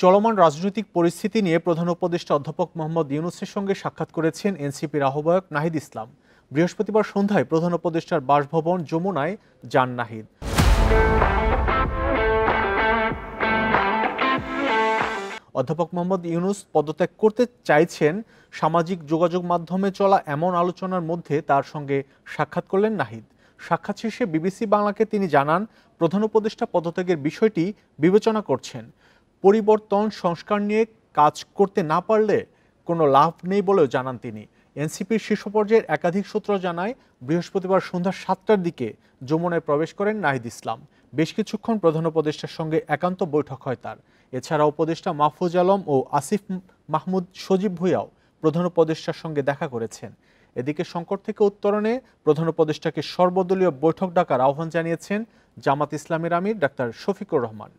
চলমান রাজনৈতিক পরিস্থিতি নিয়ে প্রধান উপদেষ্টা অধ্যাপক মোহাম্মদ ইউনূসের সঙ্গে সাক্ষাৎ করেছেন এনসিপির আহ্বায়ক নাহিদ ইসলাম। বৃহস্পতিবার সন্ধ্যায় প্রধান উপদেষ্টার বাসভবন যমুনায় যান নাহিদ। অধ্যাপক মোহাম্মদ ইউনূস পদত্যাগ করতে চাইছেন, সামাজিক যোগাযোগ মাধ্যমে চলা এমন আলোচনার মধ্যে তার সঙ্গে সাক্ষাৎ করলেন নাহিদ। সাক্ষাৎ শেষে বিবিসি বাংলাকে তিনি জানান, প্রধান উপদেষ্টা পদত্যাগের বিষয়টি বিবেচনা করছেন। পরিবর্তন সংস্কার নিয়ে কাজ করতে না পারলে কোনো লাভ নেই বলেও জানান তিনি। এনসিপির শীর্ষ পর্যায়ের একাধিক সূত্র জানায়, বৃহস্পতিবার সন্ধ্যা 7টার দিকে যমুনায় প্রবেশ করেন নাহিদ ইসলাম। বেশ কিছুক্ষণ প্রধান উপদেষ্টার সঙ্গে একান্ত বৈঠক হয় তার। এছাড়া উপদেষ্টা মাহফুজ আলম ও আসিফ মাহমুদ সজীব ভুঁইয়াও প্রধান উপদেষ্টার সঙ্গে দেখা করেছেন। এদিকে সংকট থেকে উত্তরণে প্রধান উপদেষ্টাকে সর্বদলীয় বৈঠক ডাকার আহ্বান জানিয়েছেন জামাত ইসলামীর আমির ডাক্তার শফিকুর রহমান।